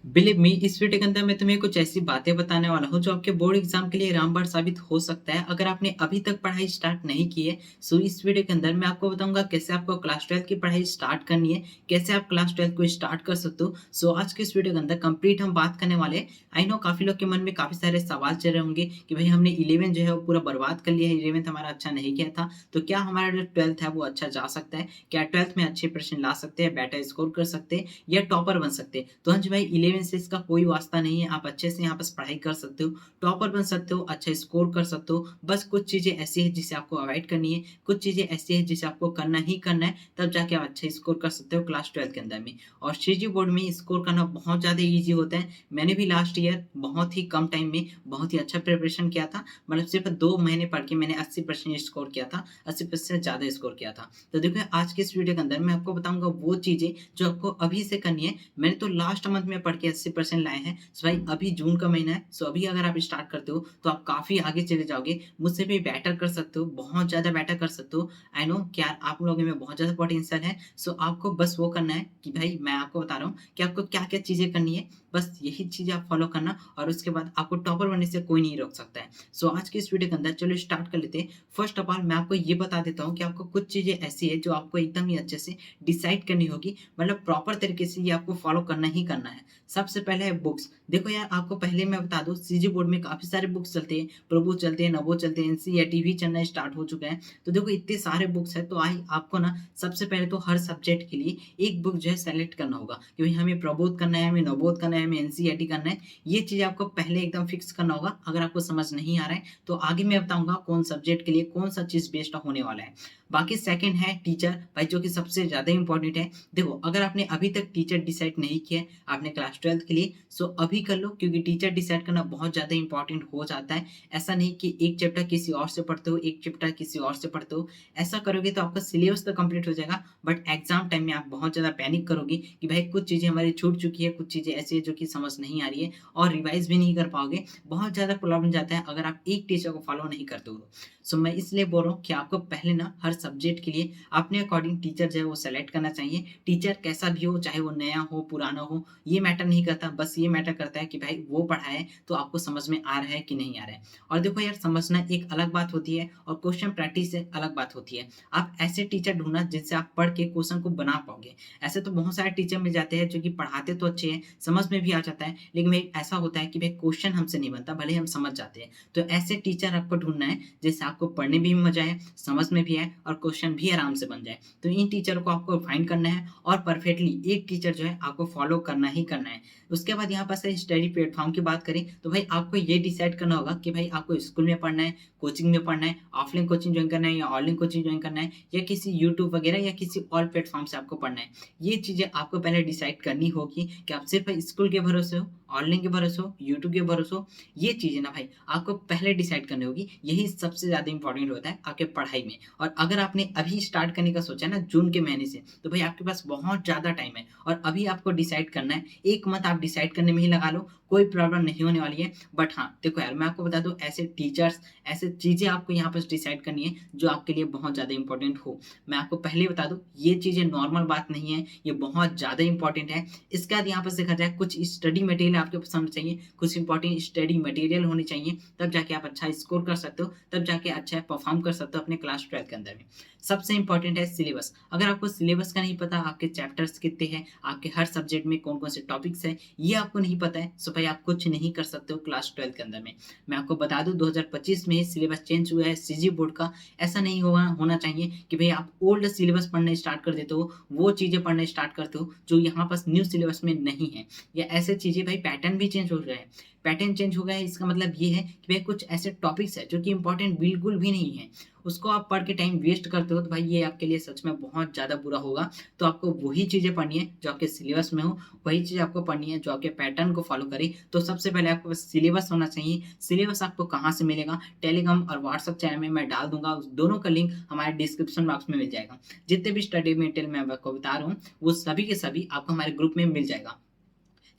Believe me इस video के अंदर मैं तुम्हें कुछ ऐसी बातें बताने वाला हूँ जो आपके बोर्ड एग्जाम के लिए रामबाण साबित हो सकता है अगर आपने अभी तक पढ़ाई स्टार्ट नहीं की है। सो इस वीडियो के अंदर मैं आपको बताऊंगा कैसे आपको क्लास 12 की पढ़ाई स्टार्ट करनी है, कैसे आप क्लास 12 को स्टार्ट कर सकते हो। सो आज के इस वीडियो के अंदर कंप्लीट हम बात करने वाले हैं। आई नो काफी लोग के मन में काफी सारे सवाल चल रहे होंगे कि भाई हमने 11 जो है वो पूरा बर्बाद कर लिया है, 11th हमारा अच्छा नहीं गया था, तो क्या हमारा जो 12th है वो अच्छा जा सकता है, क्या 12th में अच्छे प्रश्न ला सकते हैं, बेटर स्कोर कर सकते हैं या टॉपर बन सकते हैं। तो हाँ जी भाई, 11 से इसका कोई वास्ता नहीं है, आप अच्छे से यहाँ पर पढ़ाई कर सकते हो, टॉपर बन सकते हो, अच्छा स्कोर कर सकते हो। बस कुछ चीजें ऐसी है जिसे आपको अवॉइड करनी है, कुछ चीजें ऐसी है जिसे आपको करना ही करना है, तब जाके आप अच्छा स्कोर कर सकते हो क्लास 12 के अंदर में। और सीजी बोर्ड में स्कोर करना बहुत ज्यादा ईजी होता है। मैंने भी लास्ट ईयर बहुत ही कम टाइम में बहुत ही अच्छा प्रिपरेशन किया था, मतलब सिर्फ 2 महीने पढ़ के मैंने 80% स्कोर किया था, 80% ज्यादा स्कोर किया था। तो देखो आज के इस वीडियो के अंदर मैं आपको बताऊंगा वो चीजें जो आपको अभी से करनी है। मैंने तो लास्ट मंथ में पढ़ के 80% लाए हैं। सो भाई अभी जून का महीना है, सो अभी अगर आप स्टार्ट करते हो तो आप काफी आगे चले जाओगे, मुझसे भी बेटर कर सकते हो, बहुत ज्यादा बेटर कर सकते हो। आई नो कि यार आप लोगों में बहुत ज्यादा पोटेंशियल है। सो आपको बस वो करना है कि भाई मैं आपको बता रहा हूँ कि आपको क्या क्या चीजें करनी है, बस यही चीजें आप फॉलो करना और उसके बाद आपको टॉपर बनने से कोई नहीं रोक सकता है। सो आज की इस वीडियो के अंदर चलो स्टार्ट कर लेते हैं। फर्स्ट ऑफ ऑल मैं आपको ये बता देता हूँ कि आपको कुछ चीजें ऐसी है जो आपको एकदम ही अच्छे से डिसाइड करनी होगी, मतलब प्रॉपर तरीके से ये आपको फॉलो करना ही करना है। सबसे पहले है बुक्स। देखो यार आपको पहले मैं बता दूं, सीजी बोर्ड में काफी सारे बुक्स चलते हैं, प्रभु चलते हैं, नवो चलते हैं, एनसीईआरटी भी चलना स्टार्ट हो चुका है। तो देखो इतने सारे बुक्स है, तो आई आपको ना सबसे पहले तो हर सब्जेक्ट के लिए एक बुक जो है सेलेक्ट करना होगा कि भाई हमें प्रबोध करना है, हमें नवोध करना है, हमें एनसीईआरटी करना है। ये चीज आपको पहले एकदम फिक्स करना होगा। अगर आपको समझ नहीं आ रहा है तो आगे मैं बताऊंगा कौन सब्जेक्ट के लिए कौन सा चीज बेस्ट होने वाला है। बाकी सेकंड है टीचर, भाई जो कि सबसे ज्यादा इंपॉर्टेंट है। देखो अगर आपने अभी तक टीचर डिसाइड नहीं किया है आपने क्लास 12 के लिए, सो अभी कर लो, क्योंकि टीचर डिसाइड करना बहुत ज्यादा इंपॉर्टेंट हो जाता है। ऐसा नहीं कि एक चैप्टर किसी और से पढ़ते हो, एक चैप्टर किसी और से पढ़ते हो। ऐसा करोगे तो आपका सिलेबस तो कंप्लीट हो जाएगा, बट एग्जाम टाइम में आप बहुत ज्यादा पैनिक करोगे कि भाई कुछ चीजें हमारी छूट चुकी है, कुछ चीजें ऐसी है जो कि समझ नहीं आ रही है, और रिवाइज भी नहीं कर पाओगे। बहुत ज्यादा प्रॉब्लम जाता है अगर आप एक टीचर को फॉलो नहीं करते हो। सो मैं इसलिए बोल रहा हूँ कि आपको पहले ना हर सब्जेक्ट के लिए अपने अकॉर्डिंग टीचर जो है वो सेलेक्ट करना चाहिए। टीचर कैसा भी हो, चाहे वो नया हो पुराना हो, ये मैटर नहीं करता, बस ये मैटर करता है कि भाई वो पढ़ाए तो आपको समझ में आ रहा है कि नहीं आ रहा है। और देखो यार समझना एक अलग बात होती है और क्वेश्चन प्रैक्टिस एक अलग बात होती है। आप ऐसे टीचर ढूंढना जिनसे आप पढ़ के क्वेश्चन को बना पाओगे। ऐसे तो बहुत सारे टीचर मिल जाते हैं जो कि पढ़ाते तो अच्छे हैं, समझ में भी आ जाता है, लेकिन भाई ऐसा होता है कि भाई क्वेश्चन हमसे नहीं बनता भले हम समझ जाते हैं। तो ऐसे टीचर आपको ढूंढना है जिससे आपको पढ़ने में भी मजा आए, समझ में भी आए और क्वेश्चन भी आराम से बन जाए। तो इन टीचर को आपको फाइंड करना है और परफेक्टली एक टीचर जो है आपको फॉलो करना ही करना है। उसके बाद यहाँ पर से स्टडी प्लेटफॉर्म की बात करें तो भाई आपको ये डिसाइड करना होगा कि भाई आपको स्कूल में पढ़ना है, कोचिंग में पढ़ना है, ऑफलाइन कोचिंग ज्वाइन करना है या ऑनलाइन कोचिंग ज्वाइन करना है, या किसी यूट्यूब वगैरह या किसी और प्लेटफॉर्म से आपको पढ़ना है। ये चीजें आपको पहले डिसाइड करनी होगी कि आप सिर्फ स्कूल के भरोसे हो, ऑनलाइन के भरोसे हो, यूट्यूब के भरोसे हो। ये चीजें ना भाई आपको पहले डिसाइड करनी होगी, यही सबसे ज्यादा इंपॉर्टेंट होता है आपके पढ़ाई में। और अगर आपने अभी स्टार्ट करने का सोचा ना जून के महीने से, तो भाई आपके पास बहुत ज्यादा टाइम है और अभी आपको डिसाइड करना है। एक मंथ आप डिसाइड करने में ही लगा लो, कोई प्रॉब्लम नहीं होने वाली है। बट हाँ देखो यार मैं आपको बता दूं, ऐसे टीचर्स ऐसे चीजें आपको यहाँ पर डिसाइड करनी है जो आपके लिए बहुत ज्यादा इंपॉर्टेंट हो। मैं आपको पहले ही बता दूं ये चीजें नॉर्मल बात नहीं है, ये बहुत ज्यादा इंपॉर्टेंट है। इसके बाद यहाँ पर देखा जाए कुछ स्टडी मटेरियल आपके पास होना चाहिए, कुछ इंपॉर्टेंट स्टडी मटेरियल होने चाहिए, तब जाके आप अच्छा स्कोर कर सकते हो, तब जाके अच्छा परफॉर्म कर सकते हो अपने क्लास 12 के अंदर में। सबसे इंपॉर्टेंट है सिलेबस। अगर आपको सिलेबस का नहीं पता, आपके चैप्टर्स कितने हैं, आपके हर सब्जेक्ट में कौन कौन से टॉपिक्स है, ये आपको नहीं पता है, सो भाई आप कुछ नहीं कर सकते हो क्लास 12 के अंदर में। मैं आपको बता दूं 2025 में ही सिलेबस चेंज हुआ है सीजी बोर्ड का। ऐसा नहीं होना चाहिए कि भाई आप ओल्ड सिलेबस पढ़ने स्टार्ट कर देते हो, वो चीजें पढ़ने स्टार्ट करते हो जो यहाँ पास न्यू सिलेबस में नहीं है, या ऐसे चीजें। भाई पैटर्न भी चेंज हो गया है, पैटर्न चेंज हो गया है, इसका मतलब ये है कि भाई कुछ ऐसे टॉपिक्स है जो कि इंपॉर्टेंट बिल्कुल भी नहीं है, उसको आप पढ़ के टाइम वेस्ट करते हो, तो भाई ये आपके लिए सच में बहुत ज्यादा बुरा होगा। तो आपको वही चीजें पढ़नी है जो आपके सिलेबस में हो, वही चीज आपको पढ़नी है जो आपके पैटर्न को फॉलो करे। तो सबसे पहले आपको बस सिलेबस होना चाहिए। सिलेबस आपको कहाँ से मिलेगा, टेलीग्राम और व्हाट्सएप चैनल में मैं डाल दूंगा, उस दोनों का लिंक हमारे डिस्क्रिप्शन बॉक्स में मिल जाएगा। जितने भी स्टडी मटेरियल मैं आपको बता रहा हूँ वो सभी के सभी आपको हमारे ग्रुप में मिल जाएगा।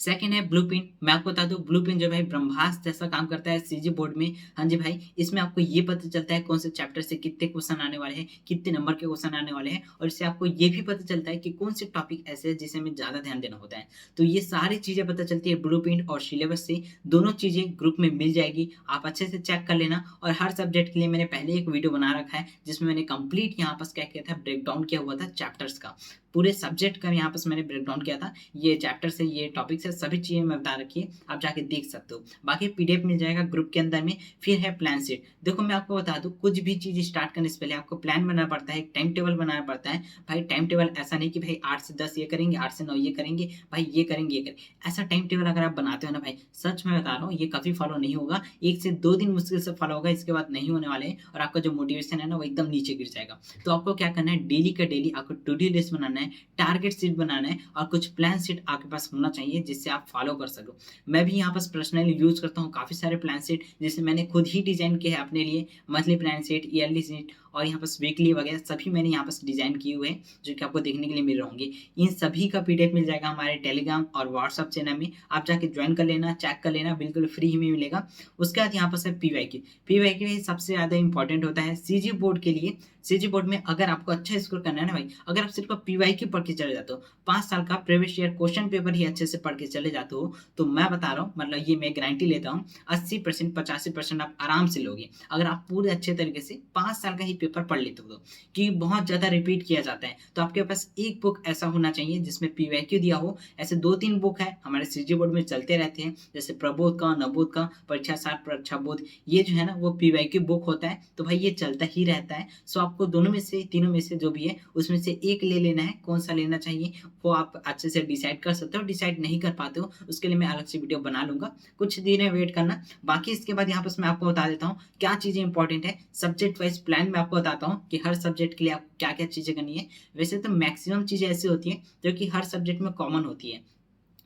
सेकंड है ब्लूप्रिंट। मैं आपको बता दूं ब्लूप्रिंट जो भाई ब्रह्मास्त्र जैसा काम करता है सीजी बोर्ड में। हाँ जी भाई, इसमें आपको ये पता चलता है कौन से चैप्टर से कितने क्वेश्चन आने वाले हैं, कितने नंबर के क्वेश्चन आने वाले हैं, और इससे आपको ये भी पता चलता है कि कौन से टॉपिक ऐसे हैं जिसे हमें ज्यादा ध्यान देना होता है। तो ये सारी चीजें पता चलती है ब्लूप्रिंट और सिलेबस से। दोनों चीजें ग्रुप में मिल जाएगी, आप अच्छे से चेक कर लेना। और हर सब्जेक्ट के लिए मैंने पहले एक वीडियो बना रखा है जिसमें मैंने कंप्लीट यहाँ पर क्या किया था, ब्रेक डाउन किया हुआ था चैप्टर्स का, पूरे सब्जेक्ट का यहाँ पर मैंने ब्रेक डाउन किया था। ये चैप्टर से, ये टॉपिक से, सभी चीजें मैं बता रखी है, आप जाके देख सकते हो। बाकी पीडीएफ मिल जाएगा ग्रुप के अंदर में। फिर है प्लान शीट। देखो मैं आपको बता दूं, कुछ भी चीज स्टार्ट करने से पहले आपको प्लान बनाना पड़ता है, एक टाइम टेबल बनाना पड़ता है। भाई टाइम टेबल ऐसा नहीं कि भाई 8 से 10 ये करेंगे, 8 से 9 ये करेंगे, भाई ये करेंगे ये करेंगे। ऐसा टाइम टेबल अगर आप बनाते हो ना भाई, सच में बता रहा हूँ, ये कभी फॉलो नहीं होगा। 1 से 2 दिन मुश्किल से फॉलो होगा, इसके बाद नहीं होने वाले हैं, और आपका जो मोटिवेशन है ना वो एकदम नीचे गिर जाएगा। तो आपको क्या करना है, डेली का डेली आपको टू डू लिस्ट बनाना है, टारगेट शीट बनाना है, और कुछ प्लान शीट आपके पास होना चाहिए जिससे आप फॉलो कर सको। मैं भी यहाँ पर पर्सनली यूज करता हूँ काफी सारे प्लान शीट, जिसे मैंने खुद ही डिजाइन किए हैं अपने लिए। Monthly plan sheet, yearly sheet, और यहाँ पर वीकली वगैरह सभी मैंने यहाँ पर डिजाइन किए हुए हैं, जो कि आपको देखने के लिए मिल रहे होंगे। इन सभी का पीडीएफ मिल जाएगा हमारे टेलीग्राम और व्हाट्सएप चैनल में, आप जाके ज्वाइन कर लेना, चेक कर लेना, बिल्कुल फ्री में मिलेगा। उसके बाद यहाँ पर है पीवाईक्यू। पीवाईक्यू सबसे ज्यादा इंपॉर्टेंट होता है सीजी बोर्ड के लिए। सीजी बोर्ड में अगर आपको अच्छा स्कोर करना है ना भाई, अगर आप सिर्फ पीवाईक्यू पढ़ के चले जाते हो, 5 साल का प्रीवियस ईयर क्वेश्चन पेपर ही अच्छे से पढ़ के चले जाते हो, तो मैं बता रहा हूँ, मतलब ये मैं गारंटी लेता हूँ, 80% 85% आप आराम से लोगे अगर आप पूरे अच्छे तरीके से 5 साल का ही पेपर पढ़ लेते हो। तो कि बहुत ज्यादा रिपीट किया जाता है, तो आपके पास एक बुक ऐसा होना चाहिए जिसमें पीवाईक्यू दिया हो। ऐसे 2-3 बुक है हमारे सीजी बोर्ड में चलते रहते हैं, जैसे प्रबोध का, नवोध का, परीक्षा सार, परीक्षा बोध, ये जो है ना वो पीवाईक्यू बुक होता है। तो भाई ये चलता ही रहता है। सो आपको दोनों में से, तीनों में से जो भी है उसमें से एक ले लेना है। कौन सा लेना चाहिए वो आप अच्छे से डिसाइड कर सकते हो। डिसाइड नहीं कर पाते हो उसके लिए मैं अलग से वीडियो बना लूंगा, कुछ दिन वेट करना। बाकी इसके बाद यहाँ पर मैं आपको बता देता हूँ क्या चीजें इंपॉर्टेंट है। सब्जेक्ट वाइज प्लान में आपको बताता हूँ कि हर सब्जेक्ट के लिए आप क्या क्या चीजें करनी है। वैसे तो मैक्सिमम चीजें ऐसी होती है जो कि हर सब्जेक्ट में कॉमन होती है,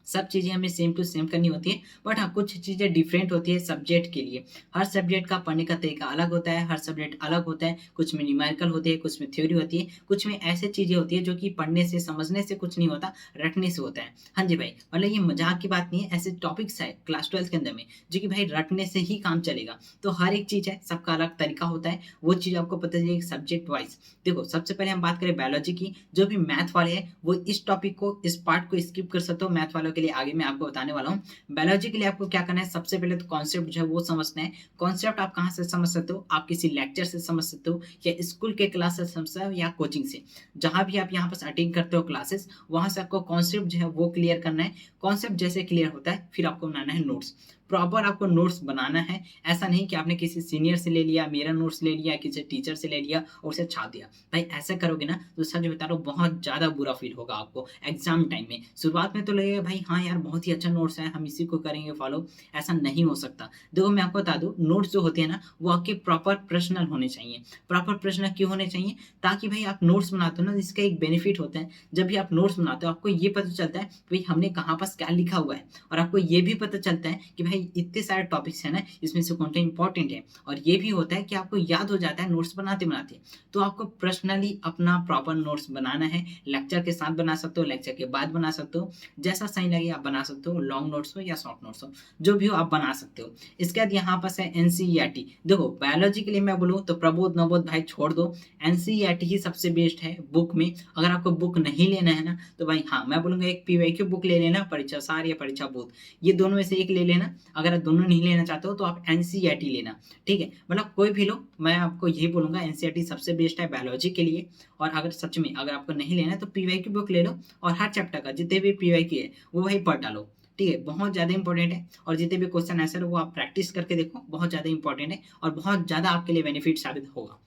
सब चीजें हमें सेम टू सेम करनी होती है। बट हाँ, कुछ चीजें डिफरेंट होती है सब्जेक्ट के लिए। हर सब्जेक्ट का पढ़ने का तरीका अलग होता है, हर सब्जेक्ट अलग होता है। कुछ में न्यूमेरिकल होती है, कुछ में थ्योरी होती है, कुछ में ऐसे चीजें होती है जो कि पढ़ने से, समझने से कुछ नहीं होता, रटने से होता है। हाँ जी भाई, मतलब ये मजाक की बात नहीं है, ऐसे टॉपिक्स है क्लास 12 के अंदर में जो कि भाई रटने से ही काम चलेगा। तो हर एक चीज है, सबका अलग तरीका होता है, वो चीज आपको पता चलेगी सब्जेक्ट वाइज। देखो सबसे पहले हम बात करें बायोलॉजी की। जो भी मैथ वाले हैं वो इस टॉपिक को, इस पार्ट को स्किप कर सकते हो। मैथ वालों के लिए आगे मैं आपको बताने वाला हूँ। बायोलॉजी के लिए आपको क्या करना है, सबसे पहले तो कॉन्सेप्ट जो है वो समझना है। कॉन्सेप्ट आप कहाँ से समझ सकते हो, आप किसी लेक्चर से समझ सकते हो, या स्कूल के क्लास से समझ सकते हो, या कोचिंग से। जहां भी आप यहाँ पर अटेंड करते हो क्लासेस, वहां से आपको कॉन्सेप्ट जो है वो क्लियर करना है। कॉन्सेप्ट जैसे क्लियर होता है फिर आपको बनाना है नोट्स। प्रॉपर आपको नोट्स बनाना है। ऐसा नहीं कि आपने किसी सीनियर से ले लिया, मेरा नोट्स ले लिया, किसी टीचर से ले लिया और उसे छाप दिया। भाई ऐसा करोगे ना तो सच बता रहा हूँ बहुत ज्यादा बुरा फील होगा आपको एग्जाम टाइम में। शुरुआत में तो लगेगा भाई हाँ यार बहुत ही अच्छा नोट्स है, हम इसी को करेंगे फॉलो। ऐसा नहीं हो सकता। देखो मैं आपको बता दूं, नोट्स जो होते हैं ना वो आपके प्रॉपर पर्सनल होने चाहिए। प्रॉपर पर्सनल क्यों होने चाहिए, ताकि भाई आप नोट्स बनाते हो ना, इसका एक बेनिफिट होता है। जब भी आप नोट्स बनाते हो आपको ये पता चलता है भाई हमने कहाँ पर क्या लिखा हुआ है, और आपको ये भी पता चलता है कि भाई इतने सारे टॉपिक्स है ना, इसमें से कौन सा इंपॉर्टेंट है। और ये भी होता है कि आपको याद हो जाता है नोट्स बनाते बनाते। तो आपको पर्सनली अपना प्रॉपर नोट्स बनाना है। लेक्चर के साथ बना सकते हो, लेक्चर के बाद बना सकते हो, जैसा सही लगे आप बना सकते हो। लॉन्ग नोट्स हो या शॉर्ट नोट्स हो, जो भी हो आप बना सकते हो। इसके बाद यहाँ पर है एनसीईआरटी। देखो बायोलॉजी के लिए मैं बोलूँ तो प्रबोध नवोध भाई छोड़ दो, एनसीईआरटी ही सबसे बेस्ट है बुक में। अगर आपको बुक नहीं लेना है ना तो भाई हाँ मैं बोलूंगा एक पीवाईक्यू बुक ले लेना, परीक्षा सार या परीक्षा बोध, ये दोनों में से एक ले लेना। अगर आप दोनों नहीं लेना चाहते हो तो आप एनसीईआरटी लेना, ठीक है। मतलब कोई भी लो, मैं आपको यही बोलूंगा एनसीईआरटी सबसे बेस्ट है बायोलॉजी के लिए। और अगर सच में अगर आपको नहीं लेना है तो पीवाईक्यू बुक ले लो, और हर चैप्टर का जितने भी पीवाईक्यू है वो वही पढ़ डालो, ठीक है। बहुत ज्यादा इंपॉर्टेंट है, और जितने भी क्वेश्चन आंसर वो आप प्रैक्टिस करके देखो, बहुत ज्यादा इंपॉर्टेंट है और बहुत ज्यादा आपके लिए बेनिफिट साबित होगा।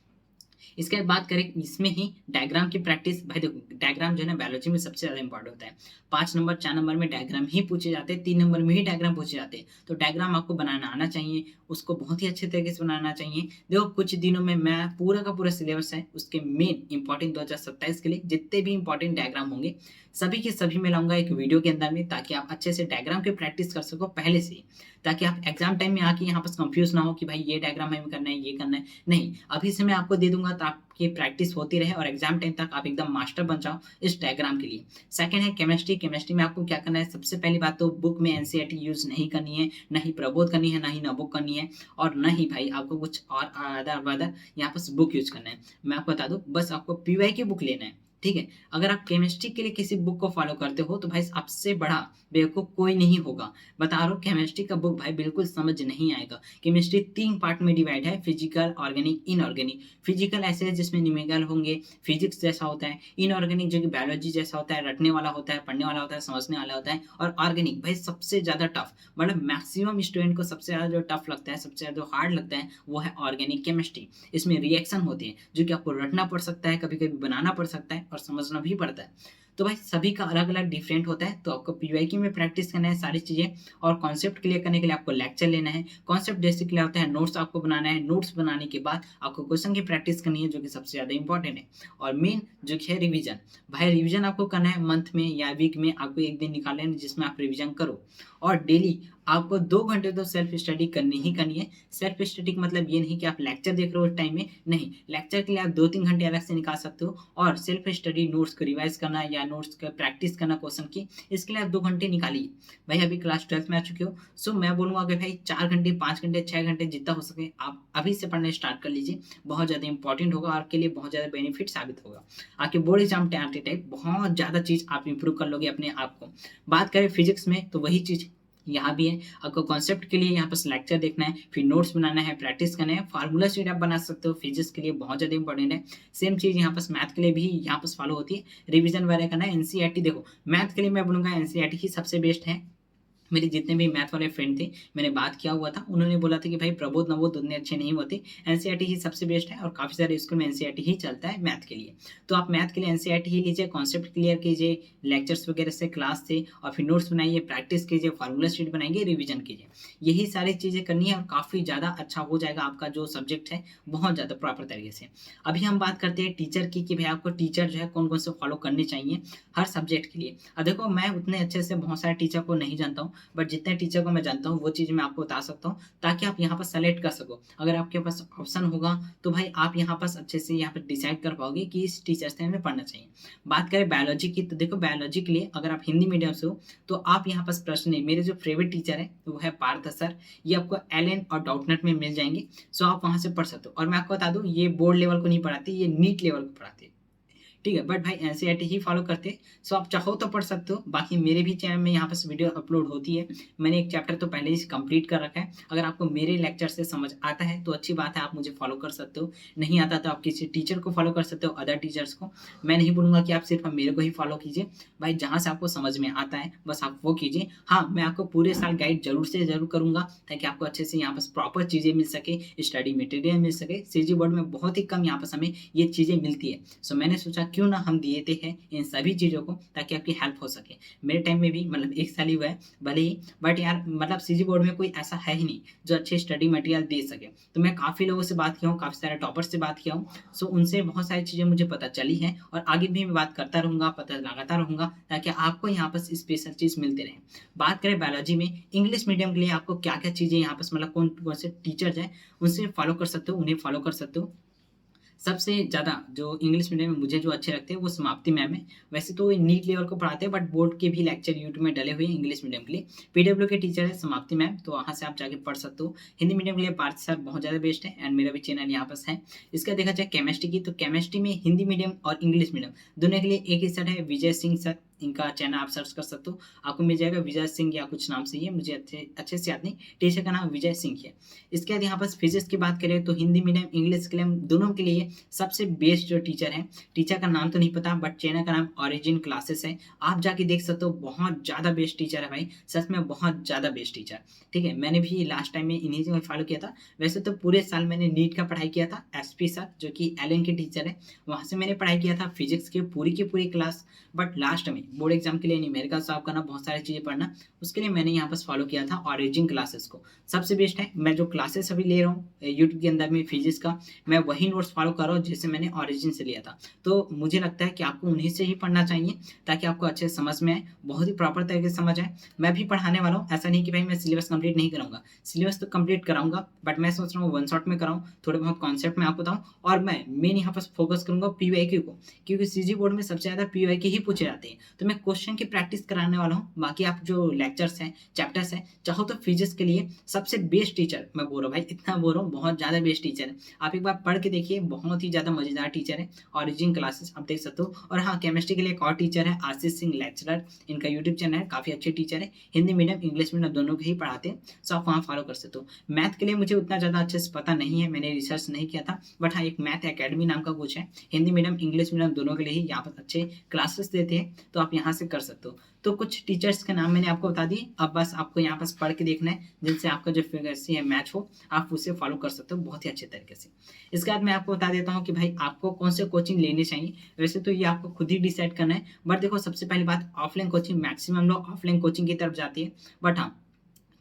इसके बाद बात करें इसमें ही डायग्राम की प्रैक्टिस। भाई देखो डायग्राम जो है ना बायोलॉजी में सबसे ज्यादा इंपॉर्टेंट होता है। 5 नंबर 4 नंबर में डायग्राम ही पूछे जाते हैं, 3 नंबर में ही डायग्राम पूछे जाते हैं। तो डायग्राम आपको बनाना आना चाहिए, उसको बहुत ही अच्छे तरीके से बनाना चाहिए। देखो कुछ दिनों में मैं पूरा का पूरा सिलेबस है उसके मेन इंपॉर्टेंट 2027 के लिए जितने भी इंपॉर्टेंट डायग्राम होंगे सभी के सभी मैं लाऊँगा एक वीडियो के अंदर में, ताकि आप अच्छे से डायग्राम की प्रैक्टिस कर सको पहले से ही। ताकि आप एग्ज़ाम टाइम में आके यहाँ पास कन्फ्यूज़ ना हो कि भाई ये डायग्राम हमें करना है, ये करना है। नहीं, अभी से मैं आपको दे दूँगा तो आपकी प्रैक्टिस होती रहे और एग्ज़ाम टाइम तक आप एकदम मास्टर बन जाओ इस डायग्राम के लिए। सेकंड है केमिस्ट्री। केमिस्ट्री में आपको क्या करना है, सबसे पहली बात तो बुक में एनसीईआरटी यूज़ नहीं करनी है, ना ही प्रबोध करनी है, ना ही नोटबुक करनी है, और ना ही भाई आपको कुछ और अदर-वदर यहाँ पास बुक यूज़ करना है। मैं आपको बता दूँ, बस आपको पीवाई की बुक लेना है, ठीक है? अगर आप केमिस्ट्री के लिए किसी बुक को फ़ॉलो करते हो तो भाई आपसे बड़ा बेवकूफ़ कोई नहीं होगा। बता रहा हूँ, केमिस्ट्री का बुक भाई बिल्कुल समझ नहीं आएगा। केमिस्ट्री 3 पार्ट में डिवाइड है, फिज़िकल, ऑर्गेनिक, इनऑर्गेनिक। फिज़िकल ऐसे है जिसमें न्यूमेरिकल होंगे, फिज़िक्स जैसा होता है। इनऑर्गेनिक जो कि बायोलॉजी जैसा होता है, रटने वाला होता है, पढ़ने वाला होता है, समझने वाला होता है। और ऑर्गेनिक भाई सबसे ज़्यादा टफ़, मतलब मैक्सिमम स्टूडेंट को सबसे ज़्यादा जो टफ़ लगता है, सबसे ज़्यादा जो हार्ड लगता है, वो है ऑर्गेनिक केमिस्ट्री। इसमें रिएक्शन होते हैं, जो कि आपको रटना पड़ सकता है, कभी-कभी बनाना पड़ सकता है और समझना भी पड़ता है। तो भाई सभी का अलग-अलग डिफरेंट होता है, तो आपको पीवाईक्यू में प्रैक्टिस करना है सारी चीज़ें, और कॉन्सेप्ट क्लियर करने के लिए आपको लेक्चर लेना है। कॉन्सेप्ट बेसिकली होता है, नोट्स आपको बनाना है, नोट्स बनाने के बाद आपको क्वेश्चन की प्रैक्टिस करनी है, जो कि सबसे ज़्यादा इंपॉर्टेंट है। और मेन जो कि है रिवीजन। भाई रिवीजन आपको करना है मंथ में या वीक में, आपको 1 दिन निकाल लेना जिसमें आप रिवीजन करो। और डेली आपको 2 घंटे तो सेल्फ स्टडी करनी ही करनी है। सेल्फ स्टडी का मतलब ये नहीं कि आप लेक्चर देख रहे हो उस टाइम में, नहीं, लेक्चर के लिए आप 2-3 घंटे अलग से निकाल सकते हो, और सेल्फ स्टडी नोट्स को रिवाइज़ करना या नोट्स का प्रैक्टिस करना क्वेश्चन की, इसके लिए आप 2 घंटे निकालिए। भाई अभी क्लास 12th में आ चुके हो, सो मैं बोलूँगा कि भाई 4 घंटे, 5 घंटे, 6 घंटे जितना हो सके आप अभी से पढ़ना स्टार्ट कर लीजिए। बहुत ज़्यादा इंपॉर्टेंट होगा, आपके लिए बहुत ज़्यादा बेनिफिट साबित होगा। आपके बोर्ड एग्ज़ाम आते टाइम बहुत ज़्यादा चीज़ आप इम्प्रूव कर लोगे अपने आप को। बात करें फिज़िक्स में तो वही चीज़ यहाँ भी है। आपको कॉन्सेप्ट के लिए यहाँ बस लेक्चर देखना है, फिर नोट्स बनाना है, प्रैक्टिस करना है, फार्मूला शीट आप बना सकते हो, फिजिक्स के लिए बहुत ज़्यादा इंपॉर्टेंट है। सेम चीज़ यहाँ पास मैथ के लिए भी यहाँ पास फॉलो होती है, रिवीजन वगैरह करना है। एनसीईआरटी देखो, मैथ के लिए मैं बोलूँगा एनसीईआरटी ही सबसे बेस्ट है। मेरे जितने भी मैथ वाले फ्रेंड थे, मैंने बात किया हुआ था, उन्होंने बोला था कि भाई प्रबोध, नवोद उतने अच्छे नहीं होते, एनसीईआरटी ही सबसे बेस्ट है, और काफ़ी सारे स्कूल में एनसीईआरटी ही चलता है मैथ के लिए। तो आप मैथ के लिए एनसीईआरटी ही लीजिए, कॉन्सेप्ट क्लियर कीजिए, लेक्चर्स वगैरह से क्लास से, और फिर नोट्स बनाइए, प्रैक्टिस कीजिए, फार्मूला शीट बनाइए, रिवीजन कीजिए। यही सारी चीज़ें करनी है और काफ़ी ज़्यादा अच्छा हो जाएगा आपका जो सब्जेक्ट है, बहुत ज़्यादा प्रॉपर तरीके से। अभी हम बात करते हैं टीचर की, कि भाई आपको टीचर जो है कौन-कौन से फॉलो करने चाहिए हर सब्जेक्ट के लिए। देखो, मैं उतने अच्छे से बहुत सारे टीचर को नहीं जानता हूँ, बट जितने टीचर को मैं जानता हूँ वो चीज़ मैं आपको बता सकता हूँ, ताकि आप यहाँ पर सेलेक्ट कर सको। अगर आपके पास ऑप्शन होगा तो भाई आप यहाँ पास अच्छे से यहाँ पर डिसाइड कर पाओगे कि इस टीचर से हमें पढ़ना चाहिए। बात करें बायोलॉजी की, तो देखो बायोलॉजी के लिए अगर आप हिंदी मीडियम से हो तो आप यहाँ पास प्रश्न नहीं, मेरे जो फेवरेट टीचर है वो है पार्थ सर। ये आपको एलएन और डॉटनेट में मिल जाएंगे, सो आप वहाँ से पढ़ सकते हो। और मैं आपको बता दूँ, ये बोर्ड लेवल को नहीं पढ़ाती, ये नीट लेवल को पढ़ाती है, ठीक है? बट भाई एनसीईआरटी ही फॉलो करते हैं, सो आप चाहो तो पढ़ सकते हो। बाकी मेरे भी चैनल में यहाँ पास वीडियो अपलोड होती है। मैंने एक चैप्टर तो पहले ही कंप्लीट कर रखा है। अगर आपको मेरे लेक्चर से समझ आता है तो अच्छी बात है, आप मुझे फॉलो कर सकते हो। नहीं आता तो आप किसी टीचर को फॉलो कर सकते हो, अदर टीचर्स को। मैं नहीं बोलूँगा कि आप सिर्फ़ मेरे को ही फॉलो कीजिए। भाई जहाँ से आपको समझ में आता है बस आप वो कीजिए। हाँ, मैं आपको पूरे साल गाइड ज़रूर से ज़रूर करूँगा, ताकि आपको अच्छे से यहाँ पास प्रॉपर चीज़ें मिल सके, स्टडी मटेरियल मिल सके। सीजी बोर्ड में बहुत ही कम यहाँ पास हमें ये चीज़ें मिलती है। सो मैंने सोचा क्यों ना हम देते हैं इन सभी चीज़ों को, ताकि आपकी हेल्प हो सके। मेरे टाइम में भी मतलब 1 साल ही हुआ है भले ही, बट यार मतलब सीजी बोर्ड में कोई ऐसा है ही नहीं जो अच्छे स्टडी मटेरियल दे सके। तो मैं काफ़ी लोगों से बात किया हूँ, काफ़ी सारे टॉपर्स से बात किया हूँ। सो उनसे बहुत सारी चीज़ें मुझे पता चली हैं, और आगे भी मैं बात करता रहूँगा, पता लगाता रहूँगा, ताकि आपको यहाँ पर स्पेशल चीज़ मिलते रहे। बात करें बायोलॉजी में, इंग्लिश मीडियम के लिए आपको क्या-क्या चीज़ें यहाँ पास मतलब कौन-कौन से टीचर्स हैं, उनसे फॉलो कर सकते हो, उन्हें फॉलो कर सकते हो। सबसे ज़्यादा जो इंग्लिश मीडियम में मुझे जो अच्छे लगते हैं वो समाप्ति मैम है। वैसे तो ये नीट लेवल को पढ़ाते हैं, बट बोर्ड के भी लेक्चर यूट्यूब में डले हुए हैं इंग्लिश मीडियम के लिए। पीडब्ल्यू के टीचर है समाप्ति मैम, तो वहाँ से आप जाके पढ़ सकते हो। हिंदी मीडियम के लिए पार्थ सर बहुत ज़्यादा बेस्ट है, एंड मेरा भी चैनल यहाँ पास है। इसका देखा जाए केमिस्ट्री की, तो केमिस्ट्री में हिंदी मीडियम और इंग्लिश मीडियम दोनों के लिए एक ही सर है, विजय सिंह सर। इनका चैनल आप सर्च कर सकते हो, आपको मिल जाएगा विजय सिंह या कुछ नाम से ही है, मुझे अच्छे अच्छे से याद नहीं। टीचर का नाम विजय सिंह है। इसके बाद यहाँ पास फिजिक्स की बात करें तो हिंदी मीडियम, इंग्लिश के लिए दोनों के लिए सबसे बेस्ट जो टीचर है, टीचर का नाम तो नहीं पता, बट चैनल का नाम ओरिजिन क्लासेस है। आप जाके देख सकते हो, बहुत ज़्यादा बेस्ट टीचर है भाई, सच में बहुत ज़्यादा बेस्ट टीचर। ठीक है, मैंने भी लास्ट टाइम में इन्हीं से फॉलो किया था। वैसे तो पूरे साल मैंने नीट का पढ़ाई किया था, एसपी सर जो कि एलएन के टीचर है, वहाँ से मैंने पढ़ाई किया था फिजिक्स की पूरी क्लास। बट लास्ट में बोर्ड एग्जाम के लिए नहीं, मेरे का सॉल्व करना, बहुत सारी चीज़ें पढ़ना, उसके लिए मैंने यहाँ पर फॉलो किया था ऑरिजिन क्लासेस को। सबसे बेस्ट है, मैं जो क्लासेस अभी ले रहा हूँ यूट्यूब के अंदर में फिजिक्स का, मैं वही नोट्स फॉलो कर रहा हूँ जैसे मैंने ऑरिजिन से लिया था। तो मुझे लगता है कि आपको उन्हीं से ही पढ़ना चाहिए ताकि आपको अच्छे से समझ में आए, बहुत ही प्रॉपर तरीके से समझ आए। मैं भी पढ़ाने वाला हूँ, ऐसा नहीं कि भाई मैं सिलेबस कंप्लीट नहीं कराऊंगा, सिलेबस तो कंप्लीट कराऊंगा, बट मैं सोच रहा हूँ वन शॉट में कराऊँ, थोड़े बहुत कॉन्सेप्ट मैं आपको बताऊँ, और मैं मेन यहाँ पर फोकस करूंगा पीवाईक्यू को, क्योंकि सीजी बोर्ड में सबसे ज्यादा पीवाईक्यू ही पूछे जाते हैं। तो मैं क्वेश्चन की प्रैक्टिस कराने वाला हूँ। बाकी आप जो लेक्चर्स हैं, चैप्टर्स हैं, चाहो तो फिजिक्स के लिए सबसे बेस्ट टीचर मैं बोल रहा हूँ भाई, इतना बोल रहा हूँ, बहुत ज्यादा बेस्ट टीचर है। आप एक बार पढ़ के देखिए, बहुत ही ज्यादा मजेदार टीचर है, ऑरिजिन क्लासेस आप देख सकते हो। और हाँ, केमिस्ट्री के लिए एक और टीचर है, आशीष सिंह लेक्चरर, इनका यूट्यूब चैनल है, काफी अच्छे टीचर है, हिंदी मीडियम इंग्लिश मीडियम दोनों के ही पढ़ाते हैं, सो आप वहाँ फॉलो कर सकते हो। मैथ के लिए मुझे उतना ज़्यादा अच्छे से पता नहीं है, मैंने रिसर्च नहीं किया था, बट हाँ एक मैथ एकेडमी नाम का कुछ है, हिंदी मीडियम इंग्लिश मीडियम दोनों के लिए ही यहाँ पर अच्छे क्लासेस देते हैं, तो आप यहाँ से कर सकते हो। तो कुछ टीचर्स के नाम मैंने आपको बता दिए, अब बस आपको यहाँ पर पढ़ के देखना है, जिनसे आपका जो फिगर्स है मैच हो, आप उसे फॉलो कर सकते हो बहुत ही अच्छे तरीके से। इसके बाद मैं आपको बता देता हूँ कि भाई आपको कौन से कोचिंग लेनी चाहिए। वैसे तो ये आपको खुद ही डिसाइड करना है, बट देखो सबसे पहली बात, ऑफलाइन कोचिंग, मैक्सिमम लोग ऑफलाइन कोचिंग की तरफ जाती है, बट हाँ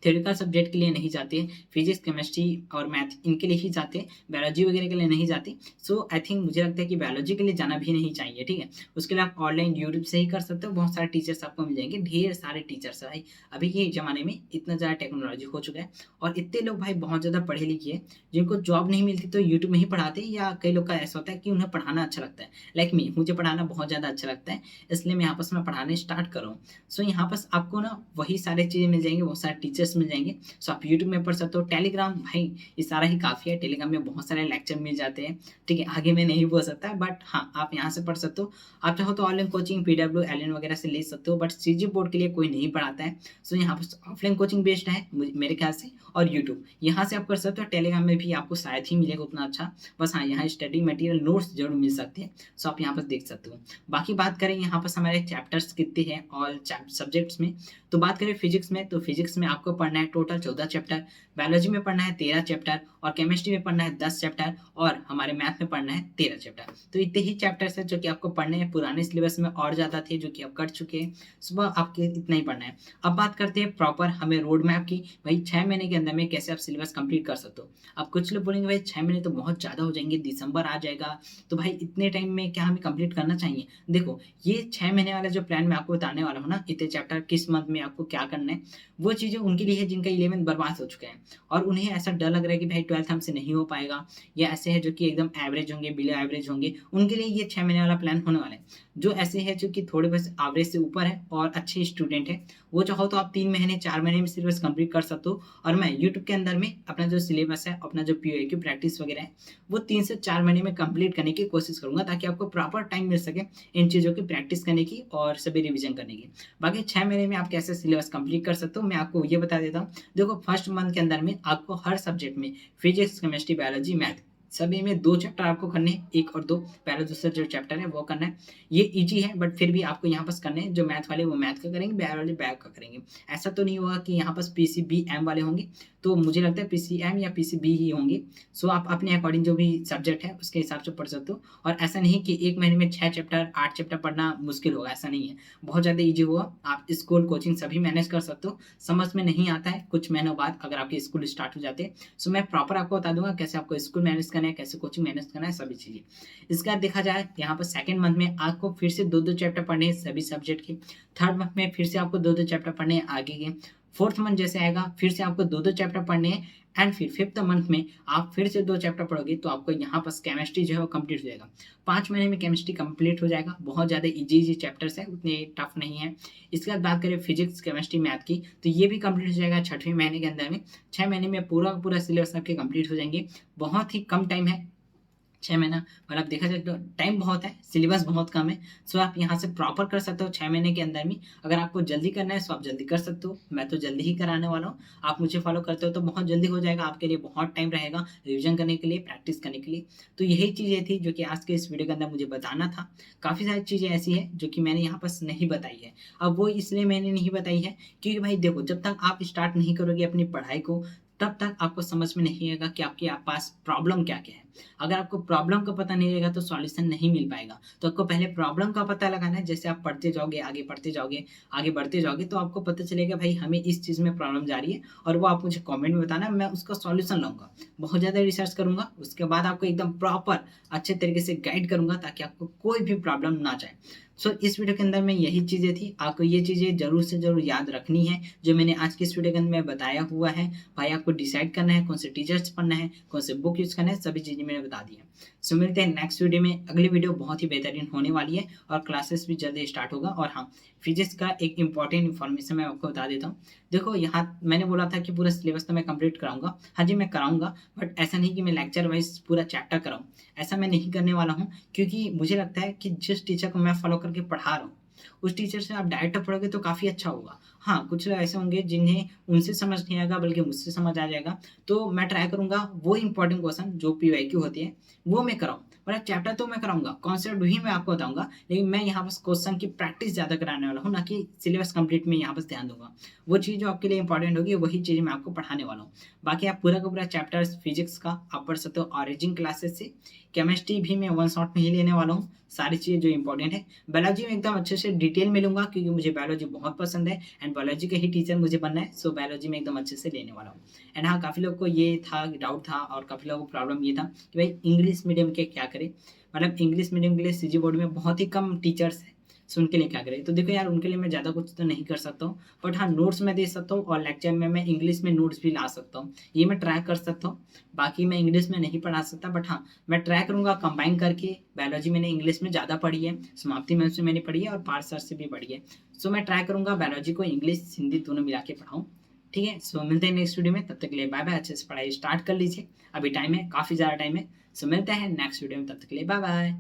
थ्योरिकल सब्जेक्ट के लिए नहीं जाते हैं, फिजिक्स केमिस्ट्री और मैथ इनके लिए ही जाते हैं, बायोलॉजी वगैरह के लिए नहीं जाते। सो आई थिंक मुझे लगता है कि बायोलॉजी के लिए जाना भी नहीं चाहिए, ठीक है। उसके लिए आप ऑनलाइन यूट्यूब से ही कर सकते हो, बहुत सारे टीचर्स आपको मिल जाएंगे, ढेर सारे टीचर्स है भाई। अभी के ज़माने में इतना ज़्यादा टेक्नोलॉजी हो चुका है, और इतने लोग भाई बहुत ज़्यादा पढ़े लिखे हैं, जिनको जॉब नहीं मिलती तो यूट्यूब में ही पढ़ाते हैं, या कई लोग का ऐसा होता है कि उन्हें पढ़ाना अच्छा लगता है, लाइक मी, मुझे पढ़ाना बहुत ज़्यादा अच्छा लगता है, इसलिए मैं यहाँ पर पढ़ाने स्टार्ट कर रहा हूँ। सो यहाँ पर आपको ना वही सारी चीज़ें मिल जाएंगी, बहुत सारे टीचर्स मिल जाएंगे। सो आप यूट्यूब में पढ़ सकते हो, टेलीग्राम भाई ये सारा ही काफ़ी है, टेलीग्राम में बहुत सारे लेक्चर मिल जाते हैं, ठीक है। आगे मैं नहीं बोल सकता, बट हाँ आप यहाँ से पढ़ सकते हो। आप चाहो तो ऑनलाइन कोचिंग पीडब्ल्यू एल वगैरह से ले सकते हो, बट सीजी बोर्ड के लिए कोई नहीं पढ़ाता है। सो यहाँ पर ऑफलाइन कोचिंग बेस्ड है मेरे ख्याल से, और यूट्यूब यहाँ से आप कर सकते हो। टेलीग्राम में भी आपको शायद ही मिलेगा उतना अच्छा, बस हाँ यहाँ स्टडी मटेरियल नोट्स जरूर मिल सकते हैं, सो आप यहाँ पर देख सकते हो। बाकी बात करें यहाँ पर हमारे चैप्टर्स कितने हैं ऑल सब्जेक्ट्स में, तो बात करें फिजिक्स में, तो फिजिक्स में आपको पढ़ना है टोटल 14 चैप्टर, बायोलॉजी में पढ़ना है 13 चैप्टर, और केमिस्ट्री में पढ़ना है 10 चैप्टर, और हमारे मैथ में पढ़ना है 13 चैप्टर। तो इतने ही चैप्टर्स हैं जो कि आपको पढ़ने हैं, पुराने सिलेबस में और ज़्यादा थे जो कि अब कर चुके हैं, सुबह आपके इतना ही पढ़ना है। अब बात करते हैं प्रॉपर हमें रोड मैप की, भाई 6 महीने के अंदर में कैसे आप सिलेबस कंप्लीट कर सकते हो। अब कुछ लोग बोलेंगे भाई 6 महीने तो बहुत ज़्यादा हो जाएंगे, दिसंबर आ जाएगा, तो भाई इतने टाइम में क्या हमें कंप्लीट करना चाहिए। देखो ये 6 महीने वाला जो प्लान मैं आपको बताने वाला हूँ ना, इतने चैप्टर किस मंथ में आपको क्या करना है, वो चीज़ें उनके लिए है जिनका 11th बर्बाद हो चुका है, और उन्हें ऐसा डर लग रहा है कि भाई 12th हमसे नहीं हो पाएगा, या ऐसे है जो कि एकदम एवरेज होंगे, बिलो एवरेज होंगे, उनके लिए ये 6 महीने वाला प्लान होने वाला है। जो ऐसे है जो कि थोड़े बस एवरेज से ऊपर है और अच्छे स्टूडेंट है, वो चाहो तो आप 3 महीने 4 महीने में सिलेबस कंप्लीट कर सकते हो। और मैं यूट्यूब के अंदर में अपना जो सिलेबस है, अपना जो पीओक्यू प्रैक्टिस वगैरह है, वो 3 से 4 महीने में कंप्लीट करने की कोशिश करूंगा, ताकि आपको प्रॉपर टाइम मिल सके इन चीज़ों की प्रैक्टिस करने की और सभी रिविजन करने की। बाकी 6 महीने में आप कैसे सिलेबस कंप्लीट कर सकते हो, मैं आपको ये बता देता हूँ। देखो फर्स्ट मंथ के अंदर में आपको हर सब्जेक्ट में फिजिक्स केमिस्ट्री बायोलॉजी मैथ सभी में 2 चैप्टर आपको करने हैं, 1 और 2, पहला दूसरा जो चैप्टर है वो करना है। ये ईजी है, बट फिर भी आपको यहाँ पास करने हैं, जो मैथ वाले वो मैथ का करेंगे, बायोलॉजी बायो का करेंगे। ऐसा तो नहीं होगा कि यहाँ पास पीसीबीएम वाले होंगे, तो मुझे लगता है पीसीएम या पीसीबी ही होंगे। सो आप अपने अकॉर्डिंग जो भी सब्जेक्ट है उसके हिसाब से पढ़ सकते हो, और ऐसा नहीं कि 1 महीने में 6 चैप्टर 8 चैप्टर पढ़ना मुश्किल होगा, ऐसा नहीं है, बहुत ज़्यादा ईजी होगा। आप स्कूल कोचिंग सभी मैनेज कर सकते हो। समझ में नहीं आता है कुछ महीनों बाद अगर आपके स्कूल स्टार्ट हो जाते हैं, सो मैं प्रॉपर आपको बता दूंगा कैसे आपको स्कूल मैनेज करना है, कैसे कोचिंग मैनेज करना है, सभी चीज़ें। इसके बाद देखा जाए यहाँ पर सेकंड मंथ में आपको फिर से 2-2 चैप्टर पढ़ने हैं सभी सब्जेक्ट के। थर्ड मंथ में फिर से आपको 2-2 चैप्टर पढ़ने हैं आगे के। फोर्थ मंथ जैसे आएगा फिर से आपको 2-2 चैप्टर पढ़ने हैं, एंड फिर फिफ्थ मंथ में आप फिर से 2 चैप्टर पढ़ोगे, तो आपको यहाँ पर केमिस्ट्री जो है वो कंप्लीट हो जाएगा। 5 महीने में केमिस्ट्री कंप्लीट हो जाएगा, बहुत ज़्यादा इजी चैप्टर्स है, उतने टफ नहीं है। इसके बाद बात करें फिजिक्स केमिस्ट्री मैथ की, तो ये भी कंप्लीट हो जाएगा 6वें महीने के अंदर में। 6 महीने में पूरा पूरा सिलेबस आपके कंप्लीट हो जाएंगे, बहुत ही कम टाइम है 6 महीना, मतलब देखा जाए तो टाइम बहुत है, सिलेबस बहुत कम है। सो आप यहाँ से प्रॉपर कर सकते हो 6 महीने के अंदर में। अगर आपको जल्दी करना है तो आप जल्दी कर सकते हो, मैं तो जल्दी ही कराने वाला हूँ। आप मुझे फॉलो करते हो तो बहुत जल्दी हो जाएगा, आपके लिए बहुत टाइम रहेगा रिविजन करने के लिए, प्रैक्टिस करने के लिए। तो यही चीज़ें थी जो कि आज के इस वीडियो के अंदर मुझे बताना था। काफ़ी सारी चीज़ें ऐसी है जो कि मैंने यहाँ पर नहीं बताई है। अब वो इसलिए मैंने नहीं बताई है क्योंकि भाई देखो, जब तक आप स्टार्ट नहीं करोगे अपनी पढ़ाई को, तब तक आपको समझ में नहीं आएगा कि आपके पास प्रॉब्लम क्या-क्या है। अगर आपको प्रॉब्लम का पता नहीं रहेगा तो सॉल्यूशन नहीं मिल पाएगा। तो आपको पहले प्रॉब्लम का पता लगाना है, जैसे आप पढ़ते जाओगे, आगे पढ़ते जाओगे, आगे बढ़ते जाओगे तो आपको पता चलेगा भाई हमें इस चीज़ में प्रॉब्लम जा रही है और वो आप मुझे कमेंट में बताना, मैं उसका सॉल्यूशन लाऊँगा। बहुत ज़्यादा रिसर्च करूँगा, उसके बाद आपको एकदम प्रॉपर अच्छे तरीके से गाइड करूँगा ताकि आपको कोई भी प्रॉब्लम ना जाए। सो इस वीडियो के अंदर में यही चीज़ें थी, आपको ये चीज़ें ज़रूर से ज़रूर याद रखनी है, जो मैंने आज की इस वीडियो के अंदर में बताया हुआ है। भाई आपको डिसाइड करना है कौन से टीचर्स पढ़ना है, कौन से बुक यूज़ करना है, सभी चीज़ें मैंने बता दी हैं। सो मिलते हैं नेक्स्ट वीडियो में, अगली वीडियो बहुत ही बेहतरीन होने वाली है और क्लासेस भी जल्दी स्टार्ट होगा। और हाँ, फिजिक्स का एक इम्पॉर्टेंट इन्फॉर्मेशन मैं आपको बता देता हूँ। देखो यहाँ मैंने बोला था कि पूरा सिलेबस तो मैं कंप्लीट कराऊँगा। हाँ जी, मैं कराऊँगा, बट ऐसा नहीं कि मैं लेक्चर वाइज़ पूरा चैप्टर कराऊँ, ऐसा मैं नहीं करने वाला हूँ, क्योंकि मुझे लगता है कि जिस टीचर को मैं फॉलो करके पढ़ा रहा हूँ, उस टीचर से आप डायरेक्ट पढ़ोगे तो काफ़ी अच्छा होगा। हाँ, कुछ लोग ऐसे होंगे जिन्हें उनसे समझ नहीं आएगा बल्कि मुझसे समझ आ जाएगा, तो मैं ट्राई करूँगा वो इम्पोर्टेंट क्वेश्चन जो पीवाईक्यू होती है, वो मैं कराऊँ। मतलब चैप्टर तो मैं कराऊँगा, कॉन्सेप्ट भी मैं आपको बताऊँगा, लेकिन मैं यहाँ बस क्वेश्चन की प्रैक्टिस ज़्यादा कराने वाला हूँ, ना कि सिलेबस कंप्लीट में यहाँ बस ध्यान दूँगा। वो चीज़ जो आपके लिए इम्पोर्टेंट होगी, वही चीज़ मैं आपको पढ़ाने वाला हूँ। बाकी आप पूरा का पूरा चैप्टर्स फिजिक्स का आप पढ़ सकते हो ओरिजिन क्लासेस से। केमिस्ट्री भी मैं वन शॉट में ही लेने वाला हूँ, सारी चीज़ें जो इम्पोर्टेंट है। बायोलॉजी में एकदम अच्छे से डिटेल में लूँगा, क्योंकि मुझे बायोलॉजी बहुत पसंद है एंड बायोलॉजी का ही टीचर मुझे बनना है, सो बायोलॉजी में एकदम अच्छे से लेने वाला हूँ। एंड हाँ, काफ़ी लोग को ये था, डाउट था और काफ़ी लोगों को प्रॉब्लम ये था कि भाई इंग्लिश मीडियम के क्या करें? मतलब इंग्लिश मीडियम के लिए सीजी बोर्ड में बहुत ही कम टीचर्स हैं, सो उनके लिए क्या करें? तो देखो यार, उनके लिए मैं ज़्यादा कुछ तो नहीं कर सकता हूँ, बट हाँ, नोट्स मैं दे सकता हूँ और लेक्चर में मैं इंग्लिश में नोट्स भी ला सकता हूँ। ये मैं ट्राई कर सकता हूँ। बाकी मैं इंग्लिश में नहीं पढ़ा सकता, बट हाँ, मैं ट्राई करूँगा कंबाइन करके। बायोलॉजी मैंने इंग्लिश में ज़्यादा पढ़ी है, समाप्ति मैम से मैंने पढ़ी है और पार्थ सर से भी पढ़ी है। सो मैं ट्राई करूँगा बायोलॉजी को इंग्लिश, हिंदी दोनों मिला के पढ़ाऊँ। ठीक है? सो मिलते हैं नेक्स्ट वीडियो में, तब तक के लिए बाय-बाय। अच्छे से पढ़ाई स्टार्ट कर लीजिए। अभी टाइम है, काफ़ी ज़्यादा टाइम है। सो मिलते हैं नेक्स्ट वीडियो में, तब तक के लिए बाय-बाय।